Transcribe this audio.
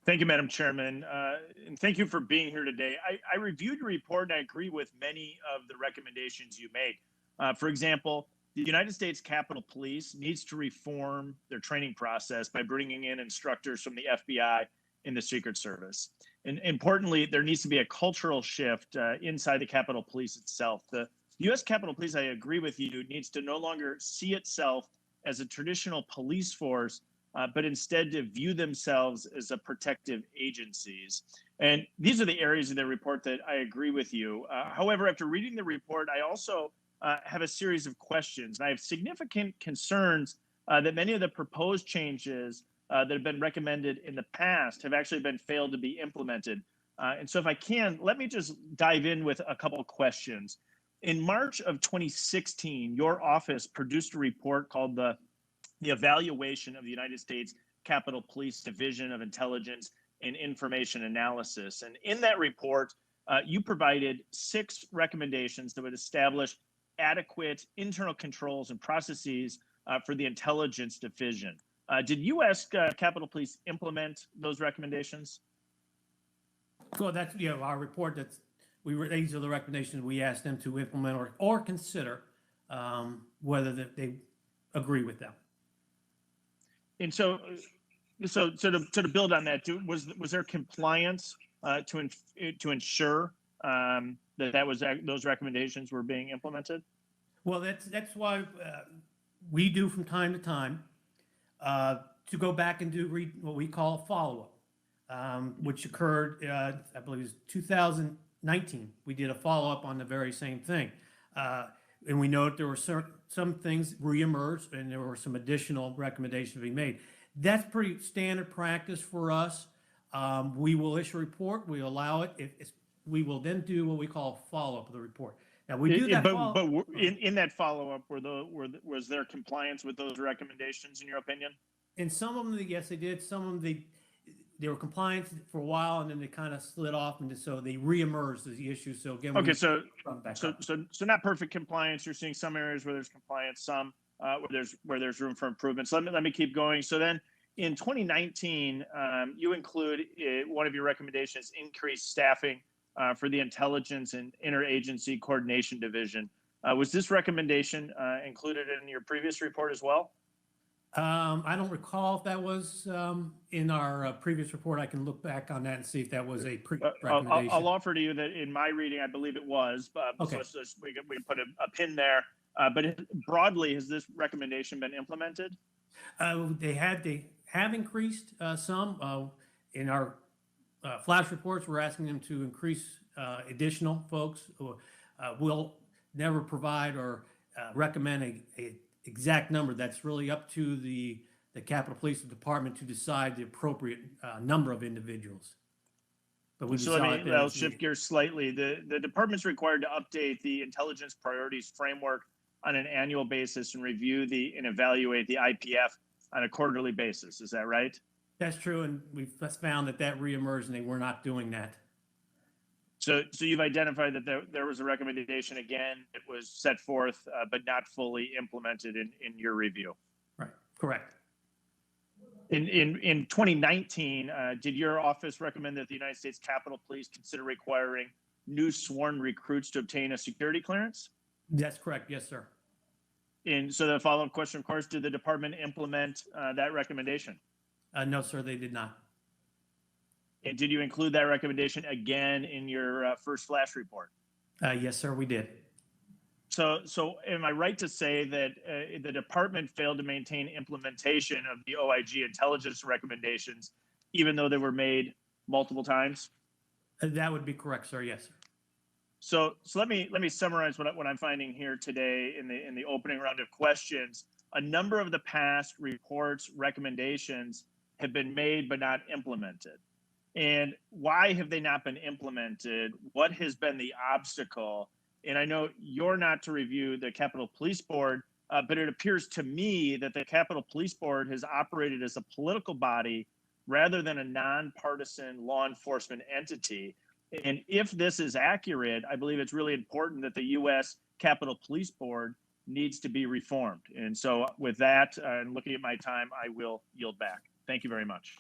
Thank you, Madam Chairman, and thank you for being here today. I reviewed your report and I agree with many of the recommendations you make. For example, the United States Capitol Police needs to reform their training process by bringing in instructors from the FBI and the Secret Service. And importantly, there needs to be a cultural shift inside the Capitol Police itself. The U.S. Capitol Police, I agree with you, needs to no longer see itself as a traditional police force, but instead to view themselves as a protective agencies. And these are the areas of the report that I agree with you. However, after reading the report, I also have a series of questions. And I have significant concerns that many of the proposed changes that have been recommended in the past have actually been failed to be implemented. And so if I can, let me just dive in with a couple of questions. In March of 2016, your office produced a report called the Evaluation of the United States Capitol Police Division of Intelligence and Information Analysis. And in that report, you provided 6 recommendations that would establish adequate internal controls and processes for the intelligence division. Did U.S. Capitol Police implement those recommendations? So that's our report. These are the recommendations we asked them to implement or consider whether they agree with them. And so to build on that, was there compliance to ensure those recommendations were being implemented? Well, that's why we do from time to time to go back and do what we call a follow-up, which occurred, I believe, it was 2019. We did a follow-up on the very same thing. And we know that there were some things reemerged and there were some additional recommendations being made. That's pretty standard practice for us. We will issue a report, we allow it. We will then do what we call a follow-up of the report. Now we do that. But in that follow-up, was there compliance with those recommendations in your opinion? In some of them, yes, they did. Some of them, they were compliant for a while, and then they kind of slid off, and so they reemerged as the issue. So again, okay, so not perfect compliance. You're seeing some areas where there's compliance, some where there's room for improvement. So let me keep going. So then, in 2019, you include one of your recommendations: increased staffing for the Intelligence and Interagency Coordination Division. Was this recommendation included in your previous report as well? I don't recall if that was in our previous report. I can look back on that and see if that was a recommendation. I'll offer to you that in my reading, I believe it was. Okay. So we can put a pin there. But broadly, has this recommendation been implemented? They have increased some. In our flash reports, we're asking them to increase additional folks. We'll never provide or recommend a exact number. That's really up to the Capitol Police Department to decide the appropriate number of individuals. But I'll shift gears slightly. The department's required to update the intelligence priorities framework on an annual basis and review and evaluate the IPF on a quarterly basis. Is that right? That's true, and we've found that reemerged, and they were not doing that. So you've identified that there was a recommendation, again, it was set forth, but not fully implemented in your review. Right, correct. In 2019, did your office recommend that the United States Capitol Police consider requiring new sworn recruits to obtain a security clearance? That's correct, yes, sir. And so the follow-up question, of course, did the department implement that recommendation? No, sir, they did not. And did you include that recommendation again in your first flash report? Yes, sir, we did. So am I right to say that the department failed to maintain implementation of the OIG intelligence recommendations, even though they were made multiple times? That would be correct, sir. Yes, sir. So let me summarize what I'm finding here today in the opening round of questions. A number of the past reports, recommendations have been made but not implemented. And why have they not been implemented? What has been the obstacle? And I know you're not to review the Capitol Police Board, but it appears to me that the Capitol Police Board has operated as a political body rather than a nonpartisan law enforcement entity. And if this is accurate, I believe it's really important that the U.S. Capitol Police Board needs to be reformed. And so with that, and looking at my time, I will yield back. Thank you very much.